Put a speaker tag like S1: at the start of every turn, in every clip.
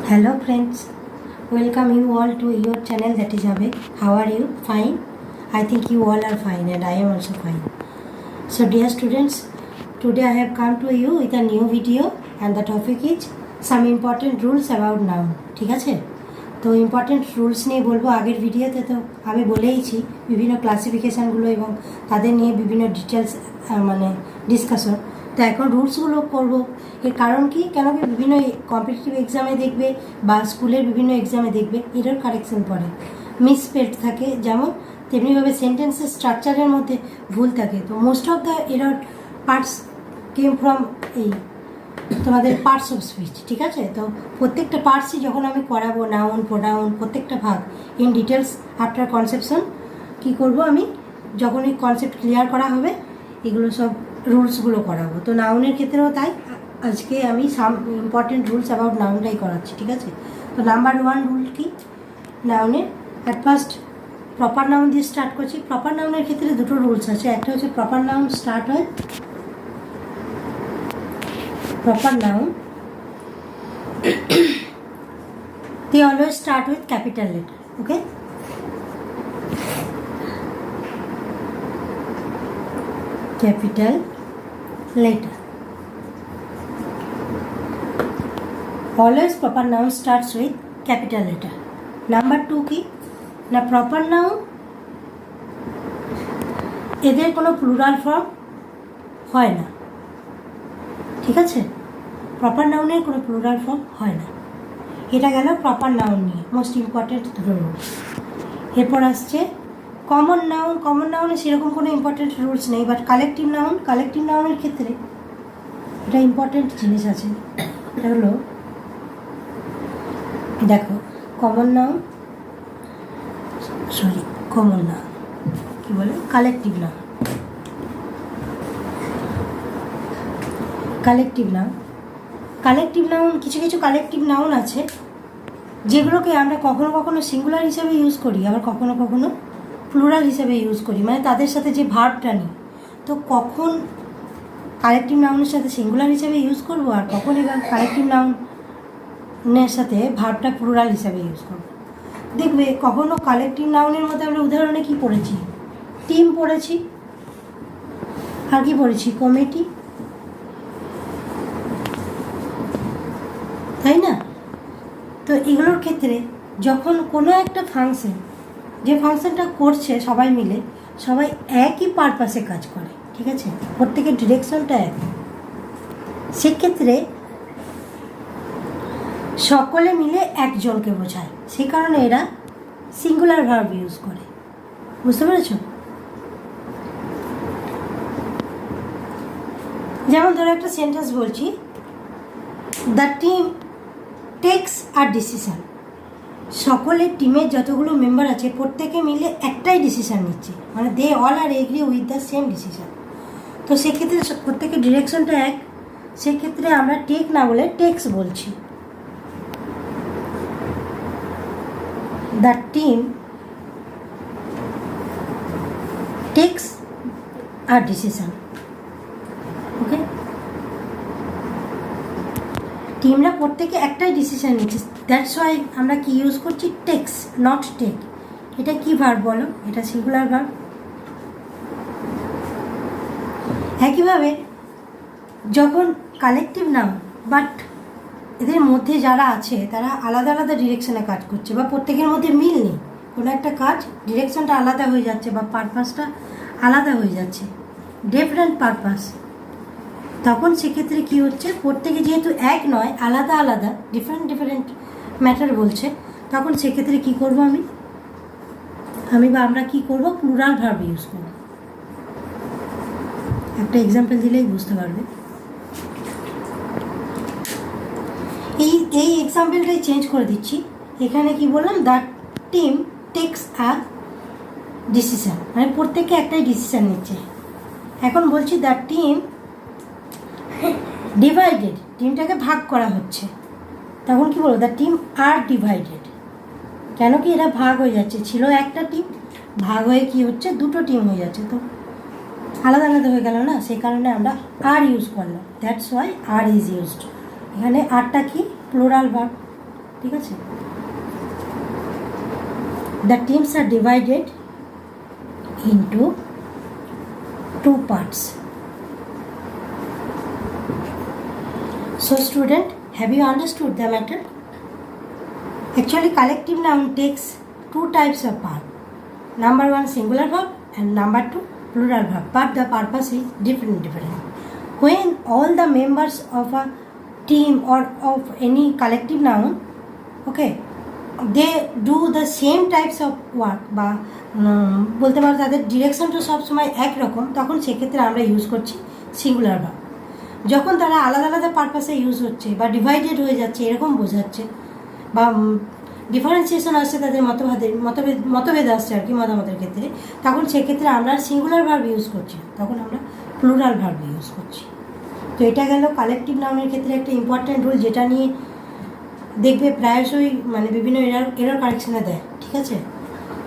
S1: Hello friends, welcome you all to your channel, that is Abhay. How are you? Fine? I think you all are fine and I am also fine. So dear students, today I have come to you with a new video and the topic is some important rules about noun. ঠিক আছে? তো important rules নিয়ে বলবো। আগের ভিডিওতে তো আমি বলেইছি বিভিন্ন ক্লাসিফিকেশানগুলো এবং তাদের নিয়ে বিভিন্ন ডিটেলস ডিসকাশন। তো এখন রুলসগুলো করবো। এর কারণ কি, কেন কি বিভিন্ন কম্পিটিটিভ এক্সামে দেখবে বা স্কুলের বিভিন্ন এক্সামে দেখবে এরর কারেকশন পড়ে, মিসস্পেলড থাকে, যেমন তেমনিভাবে সেন্টেন্সের স্ট্রাকচারের মধ্যে ভুল থাকে। তো most of the error parts came from তোমাদের পার্টস অফ স্পিচ। ঠিক আছে? তো প্রত্যেকটা পার্টসই যখন আমি করাবো, নাউন প্রোনাউন প্রত্যেকটা ভাগ ইন ডিটেলস আফটার কনসেপশন কী করবো, আমি যখন এই কনসেপ্ট ক্লিয়ার করা হবে এগুলো সব রুলসগুলো করাবো। তো নাউনের ক্ষেত্রেও তাই আজকে আমি সাম ইম্পর্টেন্ট রুলস অ্যাবাউট নাউনটাই করাচ্ছি। ঠিক আছে? তো নাম্বার 1 রুল কি, নাউনের অ্যাট ফার্স্ট প্রপার নাউন দিয়ে স্টার্ট করছি। প্রপার নাউনের ক্ষেত্রে দুটো রুলস আছে। একটা হচ্ছে প্রপার নাউন স্টার্ট হয়, proper noun they always start with capital letter. Okay, capital letter. Always proper noun starts with capital letter. Number 2 কি না, proper noun এদের কোনো প্লুরাল ফর্ম হয় না। ঠিক আছে? প্রপার নাউনের কোনো প্লুরাল ফর্ম হয় না। এটা গেল প্রপার নাউন নিয়ে মোস্ট ইম্পর্টেন্ট দুটো রুলস। এরপর আসছে কমন নাউন। কমন নাউনে সেরকম কোনো ইম্পর্টেন্ট রুলস নেই, বাট কালেকটিভ নাউন, কালেকটিভ নাউনের ক্ষেত্রে এটা ইম্পর্টেন্ট জিনিস আছে। এটা হলো, দেখো, কমন নাউন কী বলে, কালেকটিভ নাউন। কালেকটিভ নাউন কিছু কিছু কালেকটিভ নাউন আছে যেগুলোকে আমরা কখনো কখনো সিঙ্গুলার হিসাবে ইউজ করি, আবার কখনো কখনো প্লুরাল হিসাবে ইউজ করি, মানে তাদের সাথে যে ভার্বটা নিই। তো কখন কালেকটিভ নাউনের সাথে সিঙ্গুলার হিসাবে ইউজ করবো আর কখন এবার কালেকটিভ নাউনের সাথে ভার্বটা প্লুরাল হিসাবে ইউজ করবো। দেখবে কখনো কালেকটিভ নাউনের মধ্যে আমরা উদাহরণে কী পড়েছি, টিম পড়েছি, আর কি পড়েছি, কমিটি, তাই না? তো এগুলোর ক্ষেত্রে যখন কোনো একটা ফাংশন, যে ফাংশনটা করছে সবাই মিলে, সবাই একই পারপাসে কাজ করে, ঠিক আছে, প্রত্যেকের ডিরেকশনটা এক, সেক্ষেত্রে সকলে মিলে একজনকে বোঝায়, সেই কারণে এরা সিঙ্গুলার ভার্ব ইউজ করে। বুঝতে পেরেছ? যেমন ধরো একটা সেন্টেন্স বলছি, the team takes R decision. সকলের টিমের যতগুলো মেম্বার আছে প্রত্যেকে মিলে একটাই ডিসিশান নিচ্ছে, মানে they all are agree with the same decision. তো সেক্ষেত্রে প্রত্যেকের ডিরেকশনটা এক, সেক্ষেত্রে আমরা টেক না বলে টেক্স বলছি। The team takes R decision. ওকে, টিমরা প্রত্যেকে একটাই ডিসিশন নিচ্ছে, দ্যাটস ওয়াই আমরা কি ইউজ করছি, টেক্স নট টেক। এটা কি ভার্ব বলো, এটা সিঙ্গুলার ভার্ব। একইভাবে যখন কালেকটিভ নাউন, বাট এদের মধ্যে যারা আছে তারা আলাদা আলাদা ডিরেকশনে কাজ করছে, বা প্রত্যেকের মধ্যে মিল নেই, কোনো একটা কাজ ডিরেকশনটা আলাদা হয়ে যাচ্ছে বা পারপাসটা আলাদা হয়ে যাচ্ছে, ডিফারেন্ট পারপাস, তখন সেক্ষেত্রে কী হচ্ছে, প্রত্যেকে যেহেতু এক নয়, আলাদা আলাদা ডিফারেন্ট ম্যাটার বলছে, তখন সেক্ষেত্রে কী করবো, আমরা কী করবো, প্লুরাল ভার্ব ইউজ করব। একটা এক্সাম্পল দিলেই বুঝতে পারবে। এই এক্সাম্পলটাই চেঞ্জ করে দিচ্ছি। এখানে কি বললাম, the team takes a decision, মানে প্রত্যেকে একটাই ডিসিশন নিচ্ছে। এখন বলছি দ্য টিম ডিভাইডেড, টিমটাকে ভাগ করা হচ্ছে, তখন কি বলবো, দ্য টিম আর ডিভাইডেড। কেন কি, এরা ভাগ হয়ে যাচ্ছে, ছিল একটা টিম, ভাগ হয়ে কি হচ্ছে, দুটো টিম হয়ে যাচ্ছে, তো আলাদা আলাদা হয়ে গেল না, সেই কারণে আমরা আর ইউজ করলাম, that's why are is used. এখানে আরটা কি, প্লুরাল ভার্ব। ঠিক আছে? The teams are divided into two parts. So student, have you understood the matter? Actually, collective noun takes two types of verb. Number one, singular verb, and number two, plural verb. But the purpose is different. When all the members of a team or of any collective noun, okay, they do the same types of work, বা বলতে পারো তাদের ডিরেকশনটা সবসময় একরকম, তখন সেক্ষেত্রে আমরা use করছি সিঙ্গুলার ভার্ব। যখন তারা আলাদা আলাদা পারপাসে ইউজ হচ্ছে বা ডিভাইডেড হয়ে যাচ্ছে এরকম বোঝাচ্ছে, বা ডিফারেন্সিয়েশন আসছে, তাদের মতভেদ আসছে আর কি মতামতের ক্ষেত্রে, তখন সেক্ষেত্রে আমরা সিঙ্গুলার ভার্ব ইউজ করছি, তখন আমরা প্লুরাল ভার্ব ইউজ করছি। তো এটা গেল কালেকটিভ নাউনের ক্ষেত্রে একটা ইম্পর্ট্যান্ট রুল, যেটা নিয়ে দেখবে প্রায়শই মানে বিভিন্ন এরর কারেকশনে দেয়। ঠিক আছে?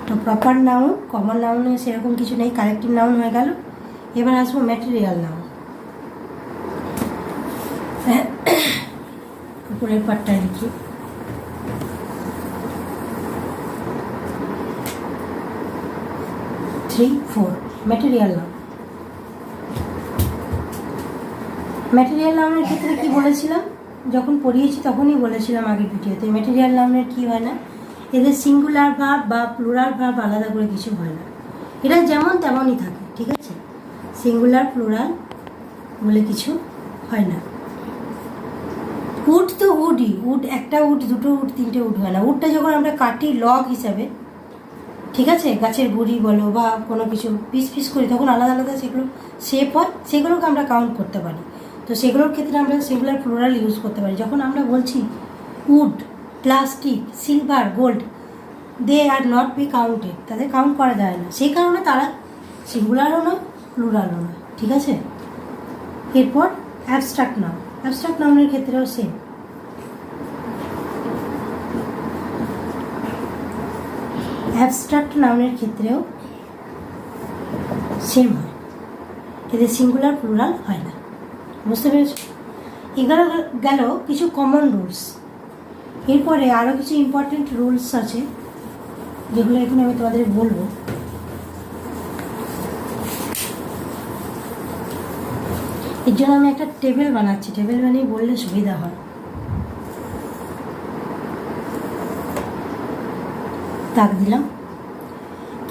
S1: তো প্রপার নাউন, কমন নাউনে সেরকম কিছু নেই, কালেকটিভ নাউন হয়ে গেল। এবার আসবো ম্যাটেরিয়াল নাউন। উপরের পার্টটায় লিখি। Material noun. ম্যাটেরিয়াল নাউনের ক্ষেত্রে কি বলেছিলাম, যখন পড়িয়েছি তখনই বলেছিলাম আগের ভিডিওতে, ম্যাটেরিয়াল নাউনের কি হয় না, এদের সিঙ্গুলার ভার্ব বা প্লুরাল ভার্ব আলাদা করে কিছু হয় না, এটা যেমন তেমনই থাকে। ঠিক আছে? সিঙ্গুলার প্লুরাল বলে কিছু হয় না। উড তো উডই, উড একটা উড, দুটো উড, তিনটে উড হয় না। উডটা যখন আমরা কাটি লগ হিসাবে, ঠিক আছে, গাছের গুড়ি বলো বা কোনো কিছু পিস পিস করি, তখন আলাদা আলাদা সেগুলো শেপ হয়, সেগুলোকে আমরা কাউন্ট করতে পারি। তো সেগুলোর ক্ষেত্রে আমরা সিঙ্গুলার প্লুরাল ইউজ করতে পারি। যখন আমরা বলছি wood, plastic, silver, gold, they are not be counted, তাদের কাউন্ট করা যায় না, সেই কারণে তারা সিঙ্গুলারও নয় প্লুরালও নয়। ঠিক আছে? এরপর অ্যাবস্ট্রাক্ট নাউন। অ্যাবস্ট্রাক্ট নাউনের ক্ষেত্রেও সেম। অ্যাবস্ট্রাক্ট নাউনের ক্ষেত্রেও সেম হয়, এদের সিঙ্গুলার প্লুরাল হয় না। বুঝতে পেরেছ? এগুলো গেল কিছু কমন রুলস। এরপরে আরও কিছু ইম্পর্টেন্ট রুলস আছে, যেগুলো এখন আমি তোমাদের বলবো। এর জন্য আমি একটা টেবিল বানাচ্ছি, টেবিল বানিয়ে বললে সুবিধা হয়। দাগ দিলাম।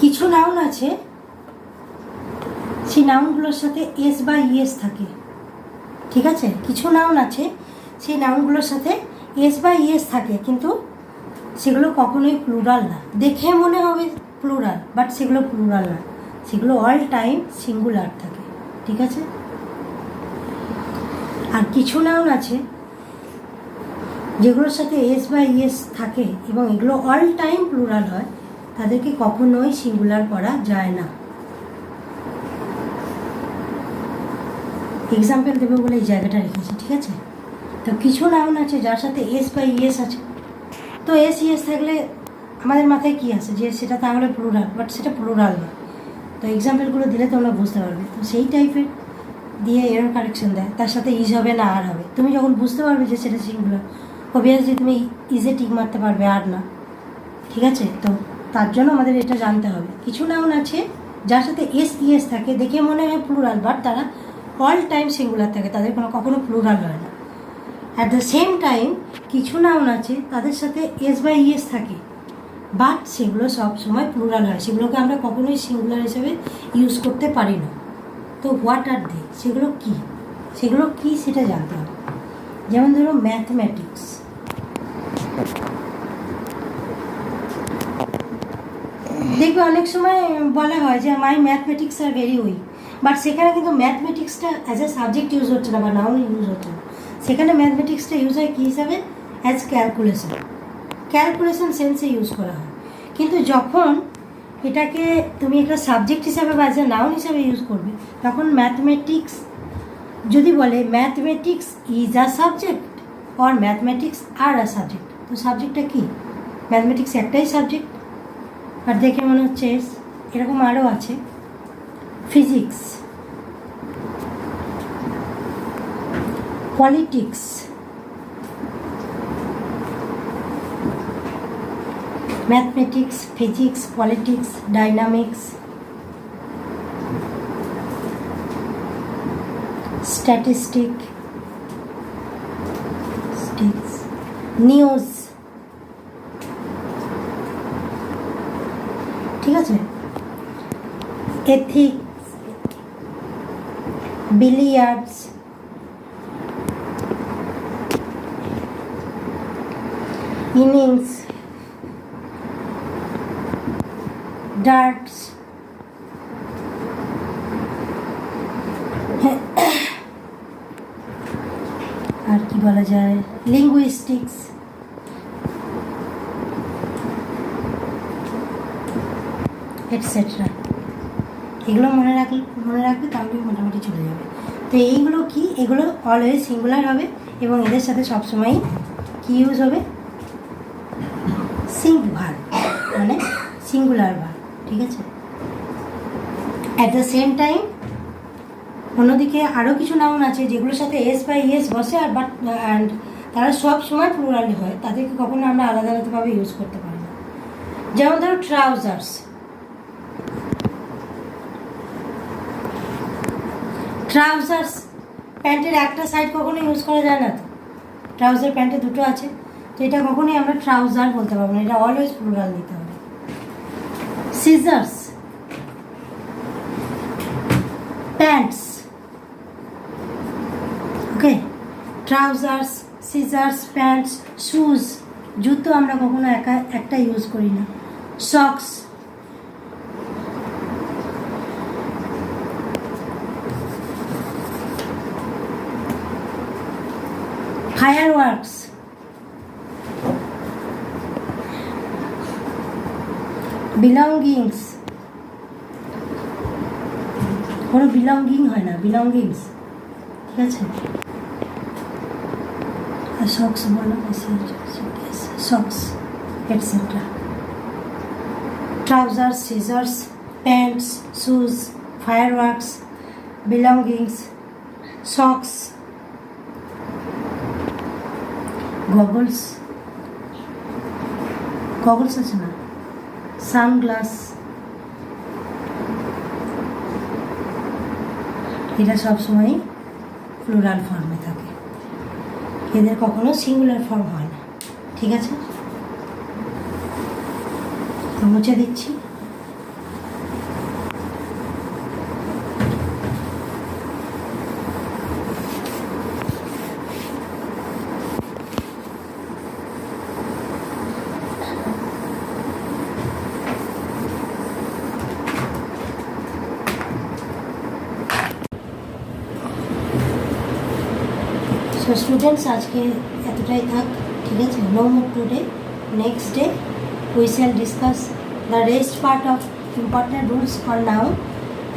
S1: কিছু নাউন আছে, সেই নাউনগুলোর সাথে এস বা ইএস থাকে। ঠিক আছে? কিছু নাউন আছে, সেই নাউনগুলোর সাথে এস বা ইএস থাকে, কিন্তু সেগুলো কখনোই প্লুরাল না। দেখে মনে হবে প্লুরাল, বাট সেগুলো প্লুরাল না, সেগুলো অল টাইম সিঙ্গুলার থাকে। ঠিক আছে? আর কিছু নাউন আছে যেগুলোর সাথে এস বা ইএস থাকে এবং এগুলো অল টাইম প্লুরাল হয়, তাদেরকে কখনোই সিঙ্গুলার করা যায় না। এক্সাম্পল দেবো বলে এই জায়গাটা রেখেছি। ঠিক আছে? তো কিছু নাউন আছে যার সাথে এস বা ইএস আছে, তো এস ইএস থাকলে আমাদের মাথায় কী আসে, যে সেটা তাহলে প্লুরাল, বাট সেটা প্লুরাল না। তো এক্সাম্পলগুলো দিলে তোমরা বুঝতে পারবে। তো সেই টাইপের দিয়ে এরর কারেকশন দেয়, তার সাথে ইজ হবে না আর হবে। তুমি যখন বুঝতে পারবে যে সেটা সিঙ্গুলার, অবভিয়াসলি তুমি ইজে টিক মারতে পারবে, আর না। ঠিক আছে? তো তার জন্য আমাদের এটা জানতে হবে। কিছু নাউন আছে যার সাথে এস ইএস থাকে, দেখে মনে হয় প্লুরাল, বাট তারা অল টাইম সিঙ্গুলার থাকে, তাদের কখনো প্লুরাল হয় না। অ্যাট দ্য সেম টাইম কিছু নাউন আছে তাদের সাথে এস বা ইএস থাকে, বাট সেগুলো সব সময় প্লুরাল হয়, সেগুলোকে আমরা কখনোই সিঙ্গুলার হিসেবে ইউজ করতে পারি না। তো হোয়াট আর দে, সেগুলো কি সেটা জানতে হবে। যেমন ধরো ম্যাথমেটিক্স, দেখবে অনেক সময় বলা হয় যে my mathematics are very weak, but সেখানে কিন্তু ম্যাথমেটিক্সটা অ্যাজ এ সাবজেক্ট ইউজ হচ্ছে না বা নাউন ইউজ হচ্ছে না, সেখানে ম্যাথমেটিক্সটা ইউজ হয় কী হিসাবে, অ্যাজ ক্যালকুলেশন সেন্সে ইউজ করা হয়। কিন্তু যখন এটাকে তুমি একটা সাবজেক্ট হিসাবে বা অ্যাজ এ নাউন হিসাবে ইউজ করবে, তখন ম্যাথমেটিক্স যদি বলে mathematics is a subject or mathematics are a subject, তো সাবজেক্টটা কী? ম্যাথমেটিক্স একটাই সাবজেক্ট, আর দেখে মনে হচ্ছে এরকম আরও আছে। Physics, politics, mathematics, physics, politics, dynamics, statistics, news, ঠিক আছে, ethics, billiards, innings, darts, আর কি বলা যায়, লিঙ্গুইস্টিক্স, এটসেট্রা। এগুলো মনে রাখবে তাহলে মোটামুটি চলে যাবে। তো এইগুলো কি, এগুলো অলওয়েজ সিঙ্গুলার হবে এবং এদের সাথে সবসময় কি ইউজ হবে, সিঙ্ক ভার্ব, মানে সিঙ্গুলার ভার্ব, ঠিক আছে। অ্যাট দ্য সেম টাইম অন্যদিকে আরও কিছু নাউন আছে যেগুলোর সাথে এস বা ইএস বসে, আর বাট অ্যান্ড তারা সব সময় প্লুরালি হয়, তাদেরকে কখনো আমরা আলাদা আলাদাভাবে ইউজ করতে পারি না। যেমন ধরো ট্রাউজার্স, ট্রাউজার্স প্যান্টের একটা সাইড কখনো ইউজ করা যায় না, তো ট্রাউজার প্যান্টে দুটো আছে, তো এটা কখনোই আমরা ট্রাউজার বলতে পারবো না, এটা অলওয়েজ প্লুরাল নিতে হবে। Scissors, pants, okay, trousers, scissors, pants, shoes, জুতো আমরা কখনো একটা ইউজ করি না। সক্স, ফায়ারওয়ার্কস, বিলঙ্গিংস, কোনো বিলঙ্গিং হয় না, বিলঙ্গিংস, ঠিক আছে। আর সক্স বলো, socks, etcetera. Trousers, scissors, pants, shoes, fireworks, belongings, socks, goggles, goggles আছে না, সানগ্লাস, এটা সবসময় প্লুরাল ফর্মে থাকে, এদের কখনো সিঙ্গুলার ফর্ম হয় না, ঠিক আছে। তো মুছে দিচ্ছি। So students, আজকে এতটাই থাক, ঠিক আছে। No more today, next day we shall discuss the rest part of important rules for noun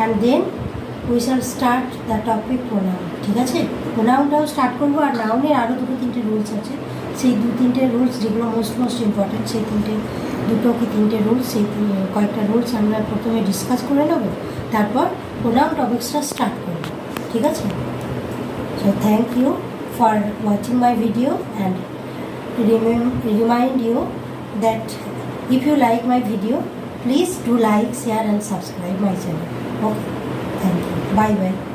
S1: and then we shall start the topic pronoun, ঠিক আছে। প্রোনাউনটাও স্টার্ট করবো, আর নাউনের আরও দুটো তিনটে রুলস আছে, সেই দু তিনটে রুলস যেগুলো মোস্ট ইম্পর্টেন্ট, সেই দুটো কি তিনটে রুলস, সেই কয়েকটা রুলস আমরা প্রথমে ডিসকাস করে নেব, তারপর প্রোনাউন টপিক্সটা স্টার্ট করব, ঠিক আছে। So thank you for watching my video, and remind you that if you like my video, please do like, share and subscribe my channel. Okay, thank you, bye bye.